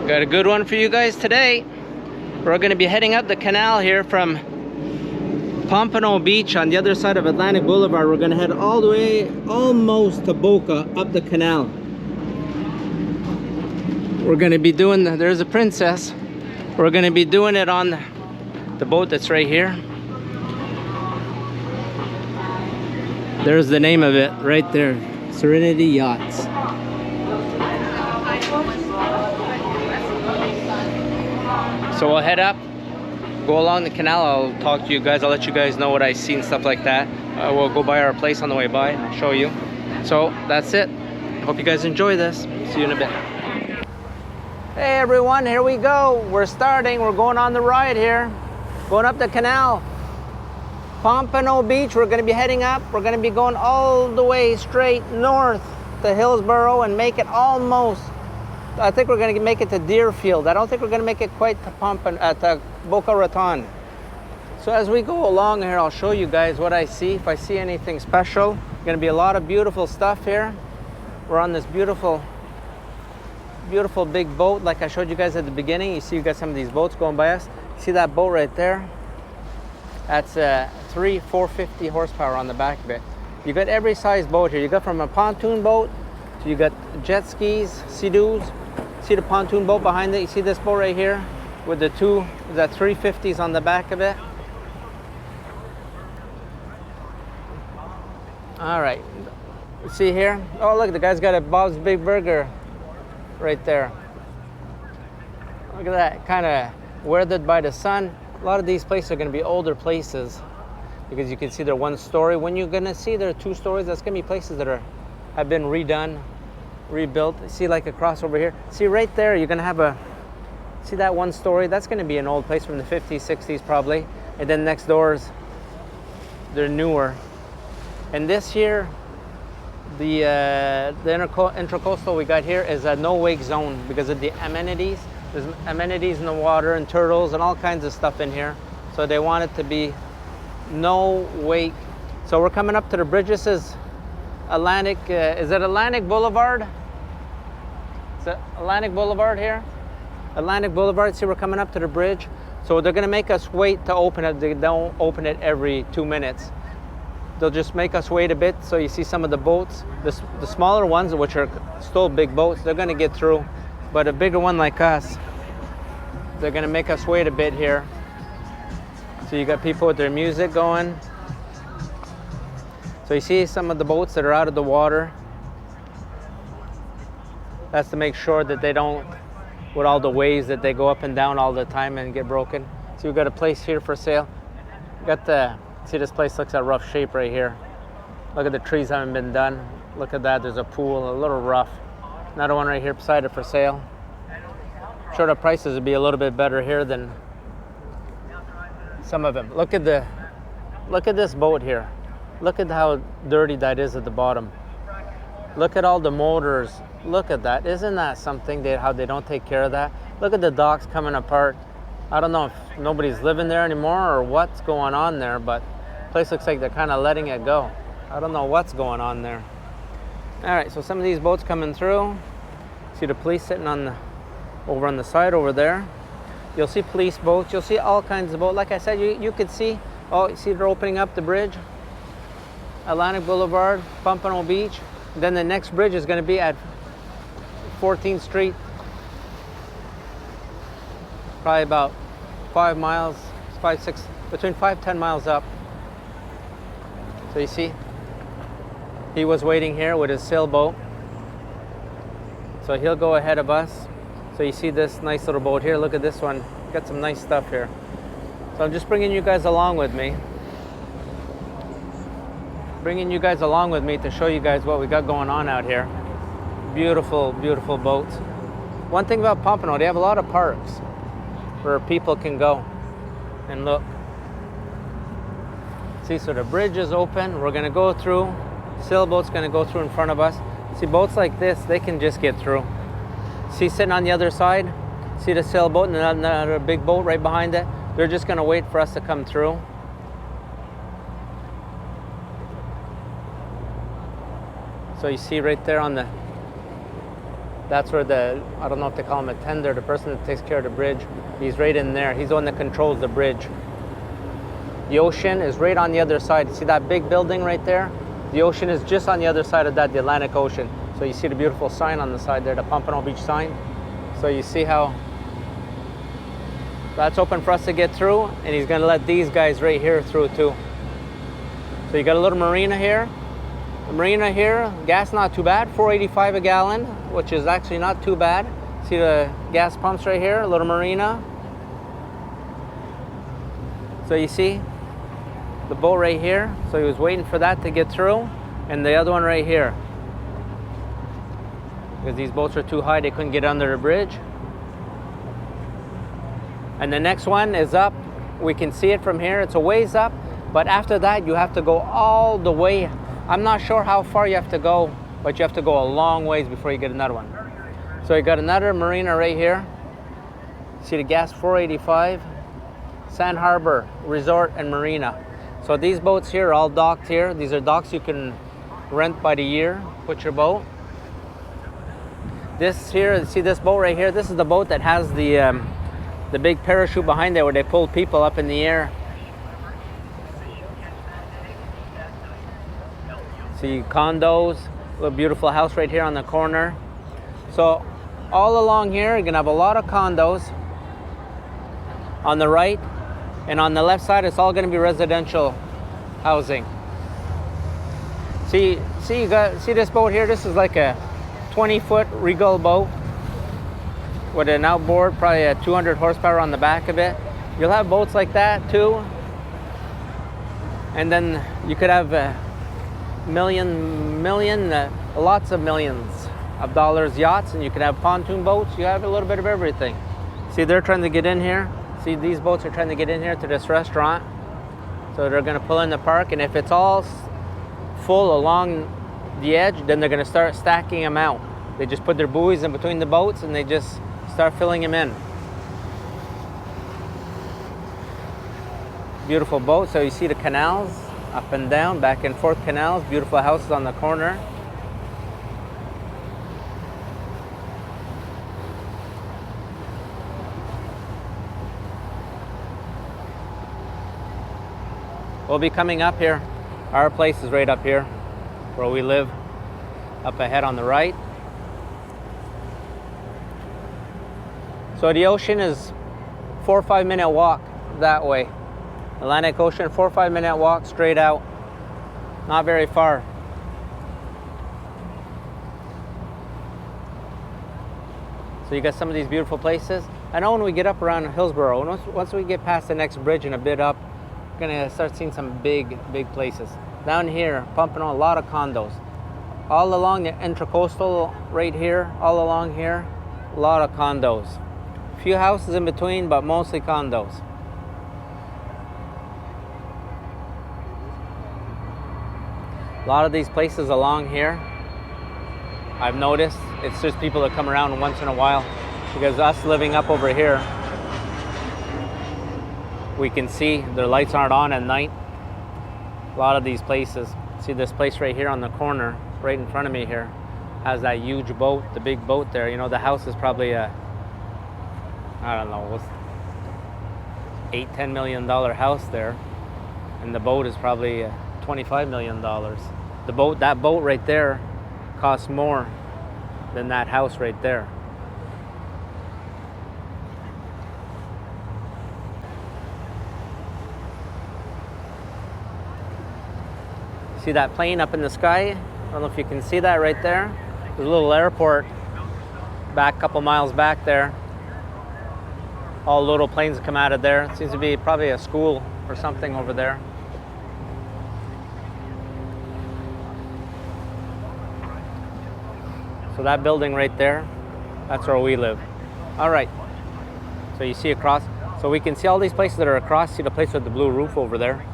Got a good one for you guys today. We're going to be heading up the canal here from Pompano Beach on the other side of Atlantic Boulevard. We're going to head all the way almost to Boca up the canal. We're going to be doing there's a princess. We're going to be doing it on the boat that's right here. There's the name of it right there, Serenity Yachts. So we'll head up, go along the canal. I'll talk to you guys. I'll let you guys know what I see and stuff like that. We'll go by our place on the way by and I'll show you. So that's it. Hope you guys enjoy this. See you in a bit. Hey everyone, here we go. We're starting. We're going on the ride here. Going up the canal. Pompano Beach. We're going to be heading up. We're going to be going all the way straight north to Hillsboro and make it almost. I think we're going to make it to Deerfield. I don't think we're going to make it quite to Boca Raton. So as we go along here, I'll show you guys what I see. If I see anything special, going to be a lot of beautiful stuff here. We're on this beautiful big boat like I showed you guys at the beginning. You see, you got some of these boats going by us. See that boat right there? That's 450 horsepower on the back of it. You got every size boat here. You got from a pontoon boat to you got jet skis, Sea-Doos. See the pontoon boat behind it? You see this boat right here with the 350s on the back of it? All right, you see here? Oh look, the guy's got a Bob's Big Burger right there. Look at that, kind of weathered by the sun. A lot of these places are going to be older places because you can see they're one story. When you're going to see they're two stories, that's going to be places that have been redone, rebuilt. See, like across over here, see right there, you're going to have see that one story? That's going to be an old place from the 50s, 60s probably. And then next doors, they're newer. And this here, the intercoastal we got here is a no wake zone because of the amenities. There's amenities in the water and turtles and all kinds of stuff in here. So they want it to be no wake. So we're coming up to the bridge. This is Atlantic, is it Atlantic Boulevard? Is it Atlantic Boulevard here? Atlantic Boulevard, see we're coming up to the bridge. So they're gonna make us wait to open it. They don't open it every 2 minutes. They'll just make us wait a bit. So you see some of the boats, the smaller ones, which are still big boats, they're gonna get through. But a bigger one like us, they're gonna make us wait a bit here. So you got people with their music going. So you see some of the boats that are out of the water. That's to make sure that they don't, with all the waves that they go up and down all the time and get broken. So we've got a place here for sale. See, this place looks at rough shape right here. Look at the trees haven't been done. Look at that, there's a pool, a little rough. Another one right here beside it for sale. I'm sure the prices would be a little bit better here than some of them. Look at this boat here. Look at how dirty that is at the bottom. Look at all the motors. Look at that. Isn't that something, how they don't take care of that? Look at the docks coming apart. I don't know if nobody's living there anymore or what's going on there, but the place looks like they're kind of letting it go. I don't know what's going on there. All right, so some of these boats coming through. See the police sitting over on the side over there. You'll see police boats. You'll see all kinds of boats. Like I said, you could see, oh, you see they're opening up the bridge. Atlantic Boulevard, Pompano Beach. Then the next bridge is going to be at 14th Street. Probably about 5 miles, between 5-10 miles up. So you see, he was waiting here with his sailboat. So he'll go ahead of us. So you see this nice little boat here. Look at this one. Got some nice stuff here. So I'm just bringing you guys along with me. To show you guys what we got going on out here. Beautiful, beautiful boats. One thing about Pompano, they have a lot of parks where people can go and look. See, so the bridge is open. We're gonna go through. Sailboat's gonna go through in front of us. See, boats like this, they can just get through. See, sitting on the other side, see the sailboat and another big boat right behind it. They're just gonna wait for us to come through. So you see right there on the That's where the, I don't know if they call him a tender, the person that takes care of the bridge. He's right in there. He's the one that controls the bridge. The ocean is right on the other side. See that big building right there? The ocean is just on the other side of that, the Atlantic Ocean. So you see the beautiful sign on the side there, the Pompano Beach sign. So you see how that's open for us to get through, and he's gonna let these guys right here through too. So you got a little marina here. The marina here, gas not too bad, $4.85 a gallon, which is actually not too bad. See the gas pumps right here, a little marina. So you see the boat right here. So he was waiting for that to get through, and the other one right here. Because these boats are too high, they couldn't get under the bridge. And the next one is up. We can see it from here. It's a ways up, but after that you have to go all the way. I'm not sure how far you have to go, but you have to go a long ways before you get another one. So you got another marina right here. See the gas, $4.85. Sand Harbor Resort and Marina. So these boats here are all docked here. These are docks you can rent by the year, put your boat. This here, see this boat right here? This is the boat that has the big parachute behind there where they pull people up in the air. See condos, little beautiful house right here on the corner. So all along here, you're gonna have a lot of condos on the right, and on the left side, it's all gonna be residential housing. See this boat here? This is like a 20-foot Regal boat with an outboard, probably a 200 horsepower on the back of it. You'll have boats like that too. And then you could have lots of millions of dollars yachts, and you can have pontoon boats. You have a little bit of everything. See, they're trying to get in here. See, these boats are trying to get in here to this restaurant. So they're gonna pull in the park, and if it's all full along the edge, then they're gonna start stacking them out. They just put their buoys in between the boats and they just start filling them in. Beautiful boat. So you see the canals up and down, back and forth canals, beautiful houses on the corner. We'll be coming up here. Our place is right up here where we live, up ahead on the right. So the ocean is 4 or 5 minute walk that way. Atlantic Ocean, 4 or 5 minute walk straight out. Not very far. So you got some of these beautiful places. I know when we get up around Hillsboro, once we get past the next bridge and a bit up, we're gonna start seeing some big places. Down here, Pompano, a lot of condos. All along the Intracoastal right here, all along here, a lot of condos. Few houses in between, but mostly condos. A lot of these places along here, I've noticed, it's just people that come around once in a while, because us living up over here, we can see their lights aren't on at night. A lot of these places. See this place right here on the corner, right in front of me here, has that huge boat, the big boat there. You know, the house is probably a, I don't know, what's $8-10 million house there, and the boat is probably $25 million. That boat right there costs more than that house right there. See that plane up in the sky? I don't know if you can see that right there. There's a little airport back a couple miles back there. All little planes come out of there. It seems to be probably a school or something over there. So that building right there, that's where we live. All right, so you see across, so we can see all these places that are across. See the place with the blue roof over there?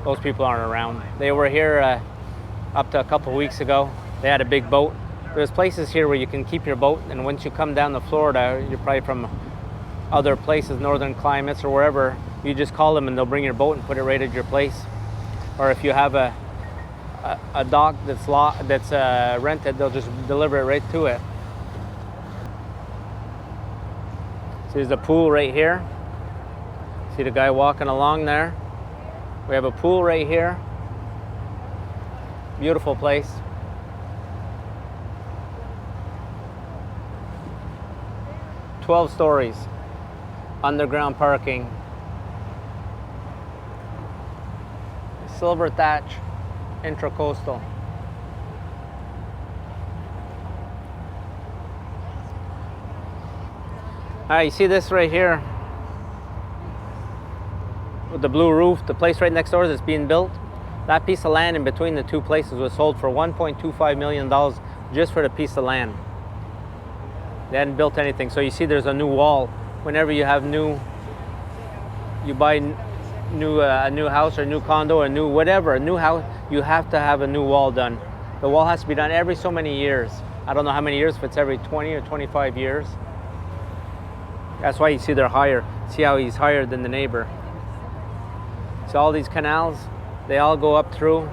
Those people aren't around. They were here up to a couple weeks ago. They had a big boat. There's places here where you can keep your boat, and once you come down to Florida, you're probably from other places, northern climates or wherever, you just call them and they'll bring your boat and put it right at your place. Or if you have a dock that's rented, they'll just deliver it right to it. See, there's a pool right here. See the guy walking along there. We have a pool right here. Beautiful place. "12 stories. Underground parking. Silver thatch. Intracoastal. Alright, you see this right here with the blue roof, the place right next door that's being built? That piece of land in between the two places was sold for $1.25 million just for the piece of land. They hadn't built anything. So you see there's a new wall. Whenever you have you buy a new house or a new condo, a new house, you have to have a new wall done. The wall has to be done every so many years. I don't know how many years, if it's every 20 or 25 years. That's why you see they're higher. See how he's higher than the neighbor. So all these canals, they all go up through.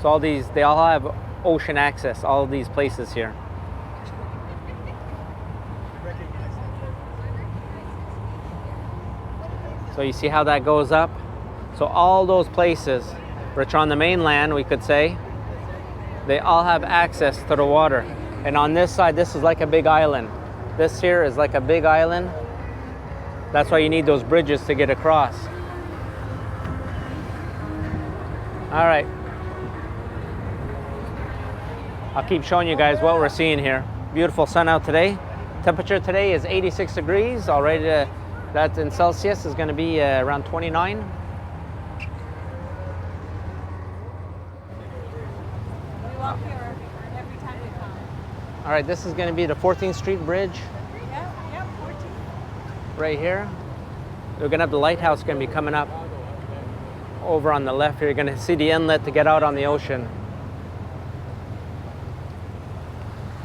So they all have ocean access, all of these places here. So you see how that goes up? So all those places, which are on the mainland, we could say, they all have access to the water. And on this side, this is like a big island. This here is like a big island. That's why you need those bridges to get across. All right. I'll keep showing you guys what we're seeing here. Beautiful sun out today. Temperature today is 86 degrees. Already, that in Celsius is going to be around 29. We walk here every time we come. All right, this is going to be the 14th Street Bridge. Yep, 14. Right here. We're going to have the lighthouse going to be coming up over on the left here. You're going to see the inlet to get out on the ocean.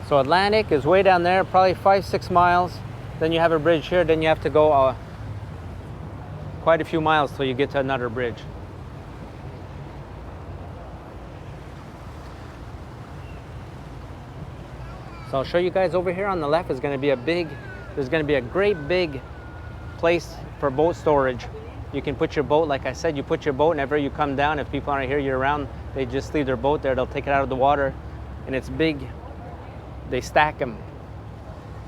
So Atlantic is way down there, probably 5-6 miles. Then you have a bridge here. Then you have to go quite a few miles till you get to another bridge. So I'll show you guys over here on the left is going to be there's going to be a great big place for boat storage. You can put your boat, like I said, you put your boat whenever you come down. If people aren't here year round, they just leave their boat there. They'll take it out of the water, and it's big. They stack them.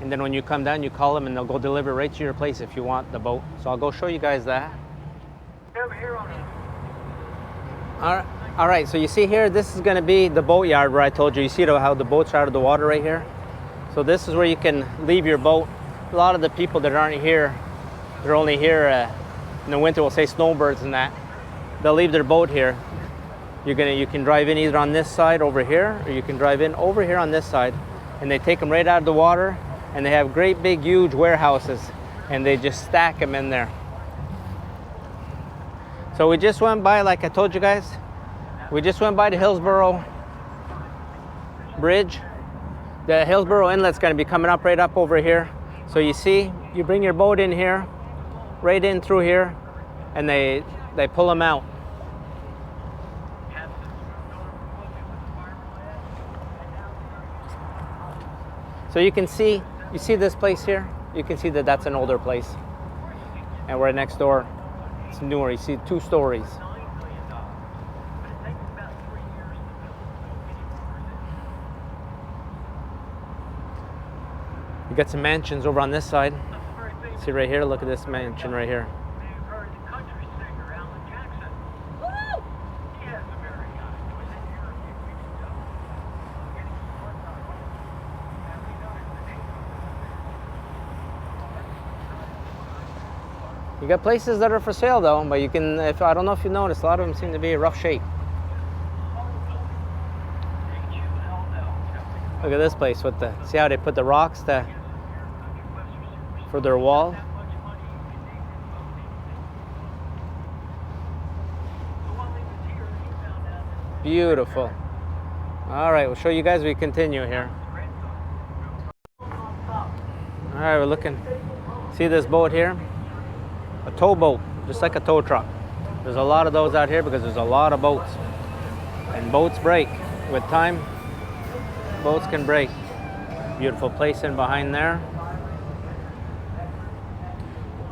And then when you come down, you call them and they'll go deliver right to your place if you want the boat. So I'll go show you guys that. All right, so you see here, this is going to be the boat yard where I told you. You see how the boats are out of the water right here? So this is where you can leave your boat. A lot of the people that aren't here, they're only here in the winter, we'll say snowbirds and that. They'll leave their boat here. You can drive in either on this side over here, or you can drive in over here on this side. And they take them right out of the water, and they have great big huge warehouses, and they just stack them in there. So we just went by, like I told you guys, we just went by the Hillsboro Bridge. The Hillsboro Inlet's going to be coming up right up over here. So you see, you bring your boat in here, right in through here, and they pull them out. So you see this place here? You can see that that's an older place. And we're next door. It's newer. You see 2 stories. You got some mansions over on this side. See right here? Look at this mansion right here. You got places that are for sale though, but you can, I don't know if you noticed, a lot of them seem to be in rough shape. Look at this place see how they put the rocks for their wall? Beautiful. All right, we'll show you guys as we continue here. All right, we're looking. See this boat here? A tow boat, just like a tow truck. There's a lot of those out here because there's a lot of boats. And boats break. With time, boats can break. Beautiful place in behind there.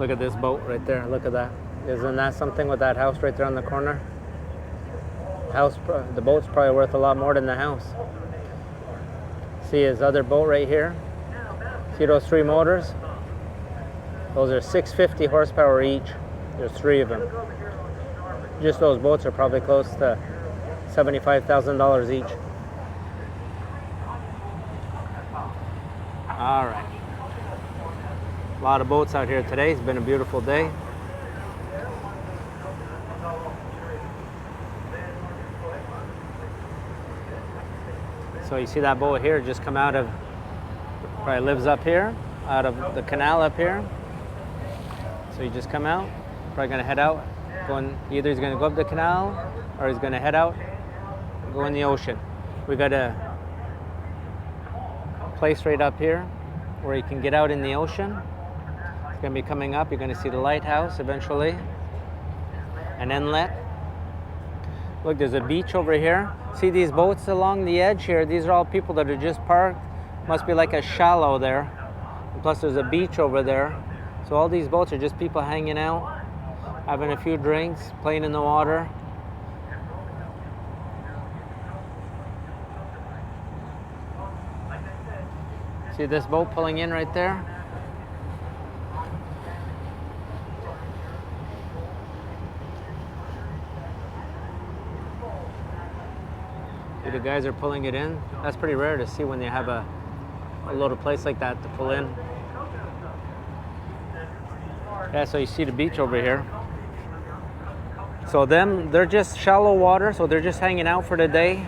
Look at this boat right there. Look at that. Isn't that something with that house right there on the corner? The boat's probably worth a lot more than the house. See his other boat right here? See those 3 motors? Those are 650 horsepower each. There's 3 of them. Just those boats are probably close to $75,000 each. All right. A lot of boats out here today. It's been a beautiful day. So you see that boat here just come out of, probably lives up here, out of the canal up here. So you just come out, probably gonna head out, either he's gonna go up the canal or he's gonna head out, go in the ocean. We got a place right up here where you can get out in the ocean. It's gonna be coming up, you're gonna see the lighthouse eventually, an inlet. Look, there's a beach over here. See these boats along the edge here? These are all people that are just parked. Must be like a shallow there. And plus there's a beach over there. So all these boats are just people hanging out, having a few drinks, playing in the water. See this boat pulling in right there? The guys are pulling it in. That's pretty rare to see when they have a little place like that to pull in. Yeah, so you see the beach over here. So they're just shallow water, so they're just hanging out for the day,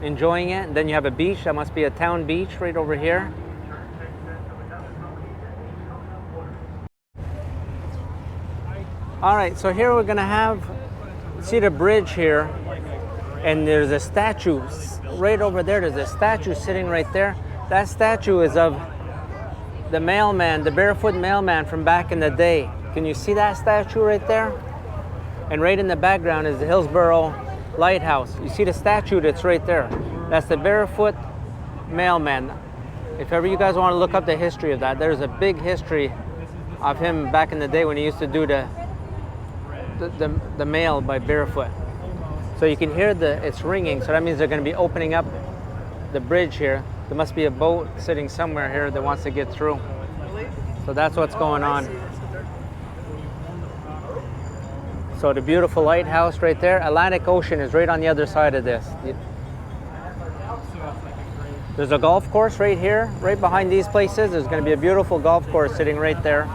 enjoying it. And then you have a beach, that must be a town beach right over here. All right, so here we're gonna see the bridge here. And there's a statue right over there. There's a statue sitting right there. That statue is of the mailman, the barefoot mailman from back in the day. Can you see that statue right there? And right in the background is the Hillsboro Lighthouse. You see the statue that's right there? That's the barefoot mailman. If ever you guys want to look up the history of that, there's a big history of him back in the day when he used to do the mail by barefoot. So you can hear it's ringing, so that means they're going to be opening up the bridge here. There must be a boat sitting somewhere here that wants to get through. So that's what's going on. So the beautiful lighthouse right there, Atlantic Ocean is right on the other side of this. There's a golf course right here, right behind these places. There's going to be a beautiful golf course sitting right there.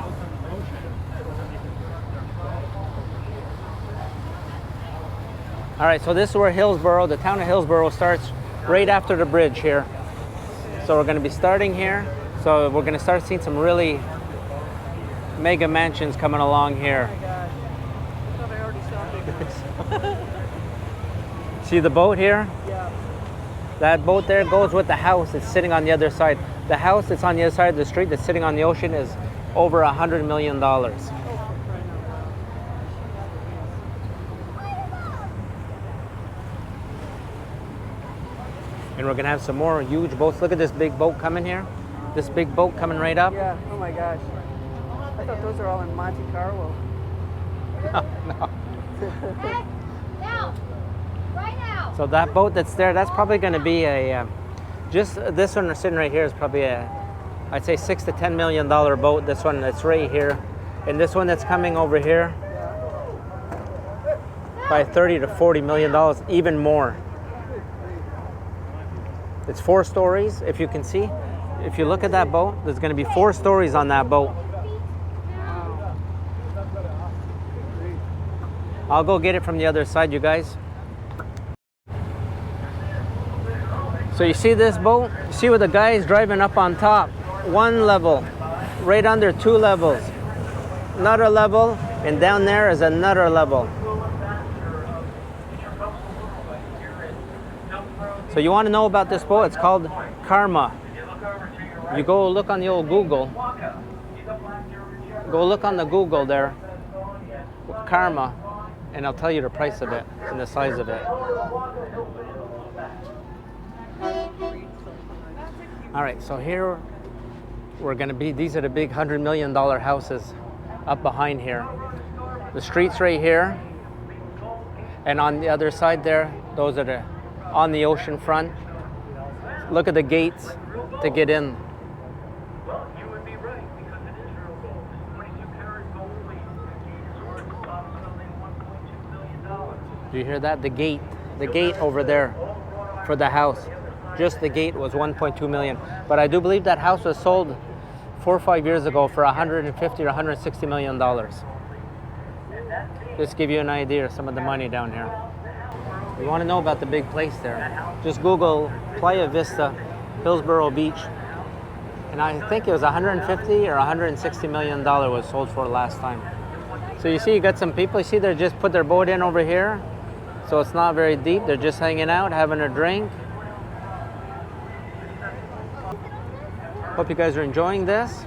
All right, so this is where Hillsboro, the town of Hillsboro, starts right after the bridge here. So we're going to be starting here. So we're going to start seeing some really mega mansions coming along here. Oh my gosh. I thought I already saw big ones. See the boat here? Yeah. That boat there goes with the house that's sitting on the other side. The house that's on the other side of the street that's sitting on the ocean is over $100 million. And we're gonna have some more huge boats. Look at this big boat coming here. This big boat coming right up. Yeah, oh my gosh. I thought those are all in Monte Carlo. No. Hey, now, right now. So that boat that's there, that's probably gonna be just this one sitting right here is probably I'd say $6 to $10 million boat. This one that's right here. And this one that's coming over here, by $30 to $40 million, even more. It's 4 stories, if you can see. If you look at that boat, there's going to be 4 stories on that boat. I'll go get it from the other side, you guys. So you see this boat? You see where the guy is driving up on top? 1 level, right under 2 levels. Another level, and down there is another level. So you want to know about this boat? It's called Karma. You go look on the old Google. Go look on the Google there, Karma, and I'll tell you the price of it and the size of it. All right, so here we're going to be, these are the big $100 million houses up behind here. The street's right here, and on the other side there, those are on the ocean front. Look at the gates to get in. Do you hear that? The gate over there for the house. Just the gate was 1.2 million. But I do believe that house was sold 4 or 5 years ago for 150 or 160 million dollars. Just give you an idea of some of the money down here. You want to know about the big place there? Just Google Playa Vista, Hillsboro Beach, and I think it was 150 or 160 million dollar was sold for last time. So you see, you got some people. You see, they just put their boat in over here, so it's not very deep. They're just hanging out, having a drink. Hope you guys are enjoying this.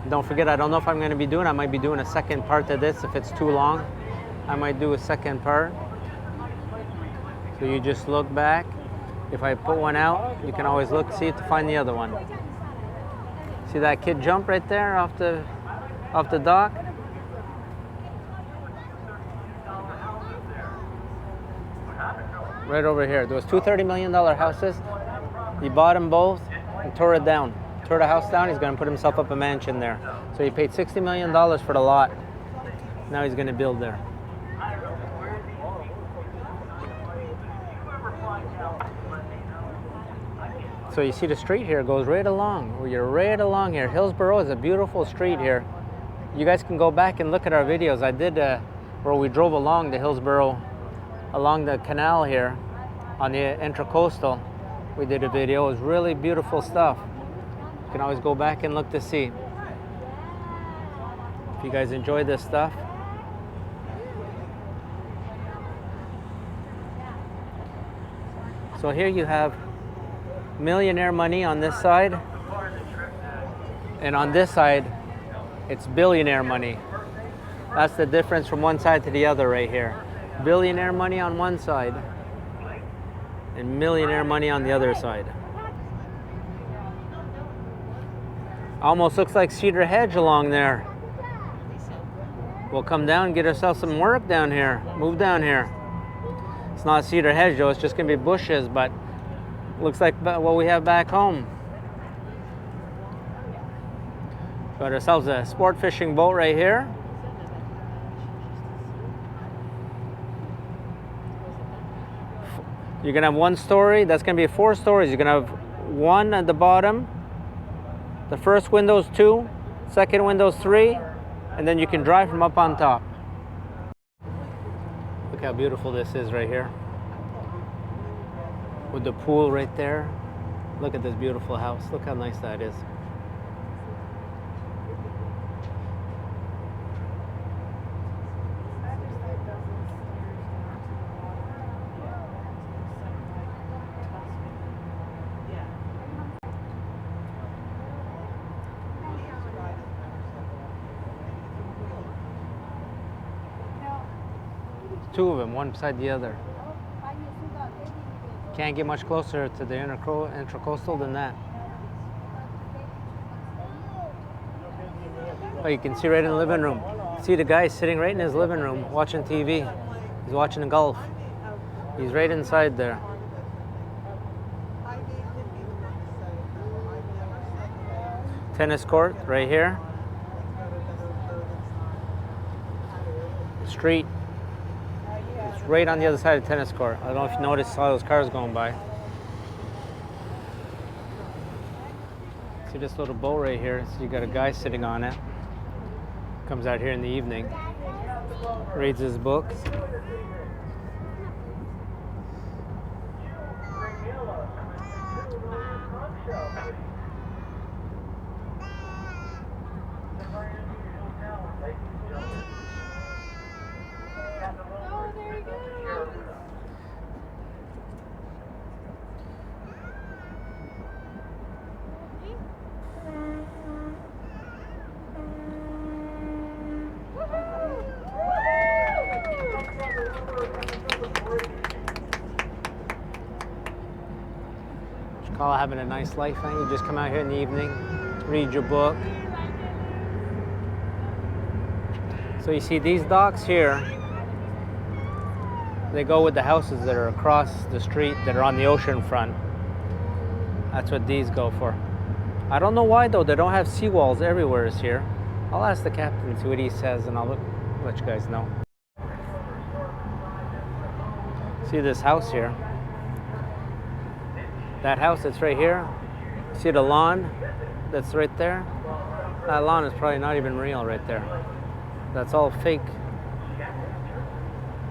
Don't forget, I don't know if I'm going to be doing. I might be doing a second part to this if it's too long. I might do a second part. So you just look back. If I put one out, you can always look, see to find the other one. See that kid jump right there off the dock? Right over here. There was two $30 million houses. He bought them both and tore it down. Tore the house down. He's going to put himself up a mansion there. So he paid $60 million for the lot. Now he's going to build there. So you see the street here goes right along. You're right along here. Hillsboro is a beautiful street here. You guys can go back and look at our videos. I did where we drove along the Hillsboro, along the canal here on the Intracoastal. We did a video. It was really beautiful stuff. You can always go back and look to see. If you guys enjoy this stuff. So here you have millionaire money on this side, and on this side it's billionaire money. That's the difference from one side to the other right here. Billionaire money on one side and millionaire money on the other side. Almost looks like Cedar Hedge along there. We'll come down and get ourselves some work down here. Move down here. It's not Cedar Hedge though, it's just gonna be bushes, but looks like what we have back home. Got ourselves a sport fishing boat right here. You're gonna have one story. That's gonna be 4 stories. You're gonna have one at the bottom. The first window's 2, second window's 3, and then you can drive from up on top. Look how beautiful this is right here. With the pool right there. Look at this beautiful house. Look how nice that is. Two of them, one beside the other. Can't get much closer to the Intracoastal than that. Oh, you can see right in the living room. See the guy sitting right in his living room watching TV. He's watching the golf. He's right inside there. Tennis court right here. Street. It's right on the other side of the tennis court. I don't know if you noticed all those cars going by. See this little boat right here? So you got a guy sitting on it. Comes out here in the evening, reads his books. Call having a nice life, eh? You just come out here in the evening, read your book. So you see these docks here, they go with the houses that are across the street that are on the ocean front. That's what these go for. I don't know why though, they don't have seawalls everywhere here. I'll ask the captain, see what he says, and I'll let you guys know. See this house here? That house that's right here, see the lawn that's right there? That lawn is probably not even real right there. That's all fake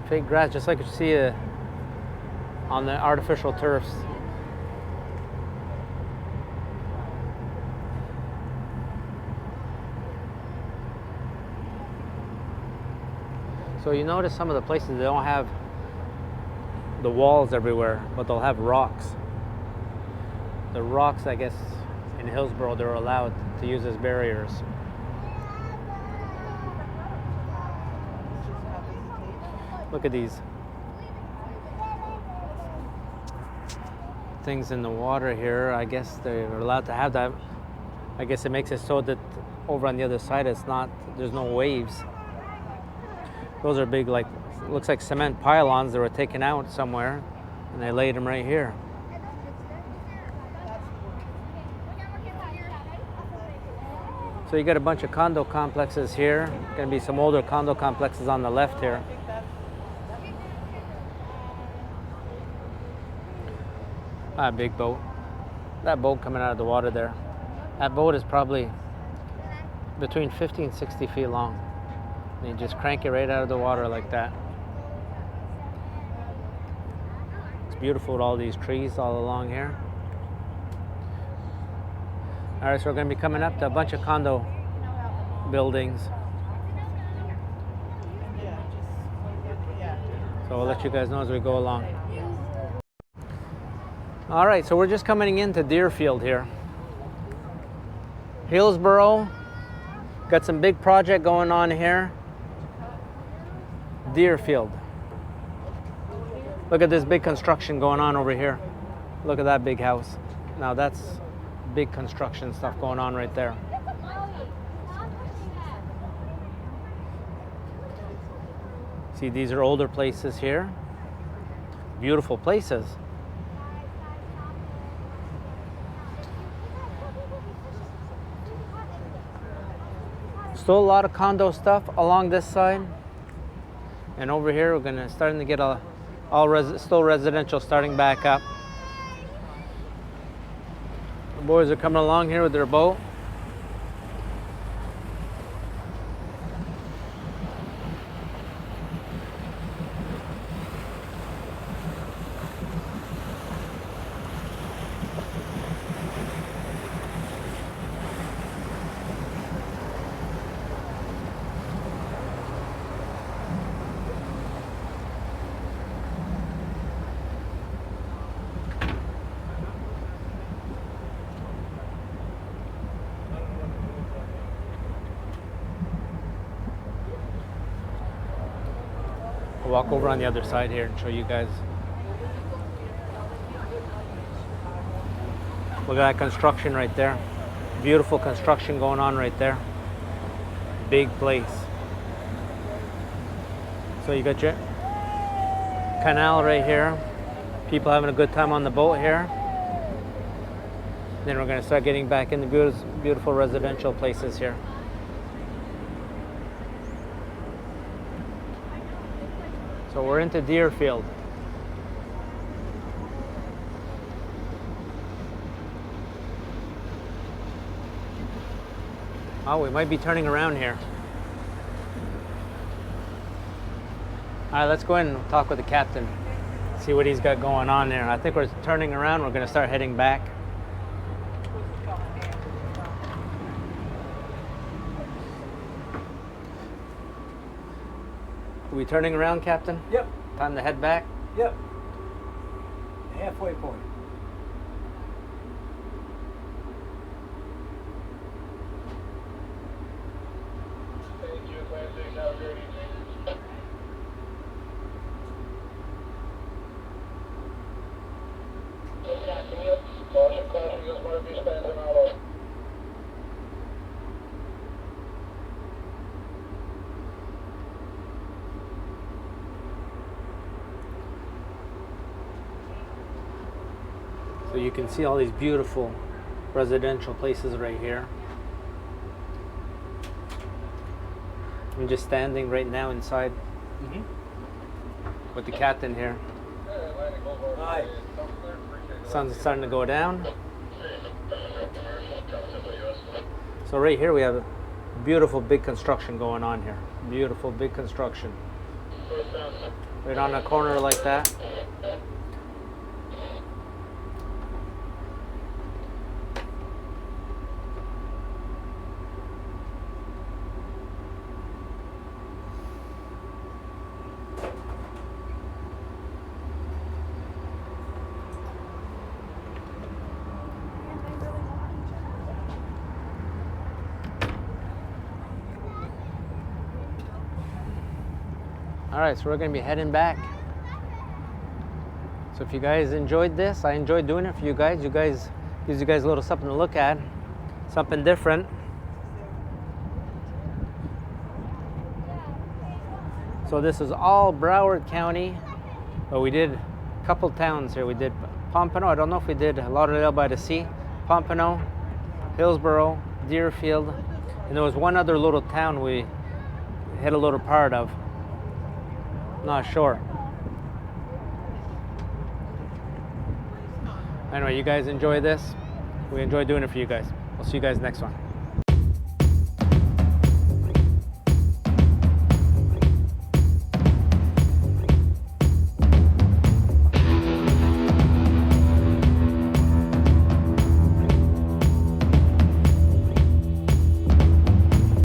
grass, just like you see on the artificial turfs. So you notice some of the places they don't have the walls everywhere, but they'll have rocks. The rocks, I guess, in Hillsboro, they're allowed to use as barriers. Look at these things in the water here. I guess they're allowed to have that. I guess it makes it so that over on the other side, there's no waves. Those are big, like, looks like cement pylons that were taken out somewhere, and they laid them right here. So you got a bunch of condo complexes here. Going to be some older condo complexes on the left here. Ah, big boat. That boat coming out of the water there. That boat is probably between 50 and 60 feet long. And you just crank it right out of the water like that. It's beautiful with all these trees all along here. All right, so we're going to be coming up to a bunch of condo buildings. So we'll let you guys know as we go along. All right, so we're just coming into Deerfield here. Hillsboro, got some big project going on here. Deerfield. Look at this big construction going on over here. Look at that big house. Now that's big construction stuff going on right there. See, these are older places here. Beautiful places. Still a lot of condo stuff along this side. And over here we're starting to get still residential starting back up. The boys are coming along here with their boat. I'll walk over on the other side here and show you guys. Look at that construction right there. Beautiful construction going on right there. Big place. So you got your canal right here. People having a good time on the boat here. Then we're going to start getting back in the beautiful residential places here. So we're into Deerfield. Oh, we might be turning around here. All right, let's go ahead and talk with the captain. See what he's got going on there. I think we're turning around. We're going to start heading back. Are we turning around, Captain? Yep. Time to head back? Yep. Halfway point. Thank you, Atlantic. Have a great evening. Caution, caution, Hillsboro Beach, Phantom Hollow. So you can see all these beautiful residential places right here. I'm just standing right now inside with the captain here. Hi. Sun's starting to go down. So right here we have a beautiful big construction going on here. Beautiful big construction. Right on the corner like that. All right, so we're gonna be heading back. So if you guys enjoyed this, I enjoyed doing it for you guys. Gives you guys a little something to look at, something different. So this is all Broward County, but we did a couple towns here. We did Pompano. I don't know if we did Lauderdale by the Sea, Pompano, Hillsboro, Deerfield, and there was one other little town we hit a little part of. Not sure. Anyway, you guys enjoy this. We enjoy doing it for you guys. We'll see you guys next one.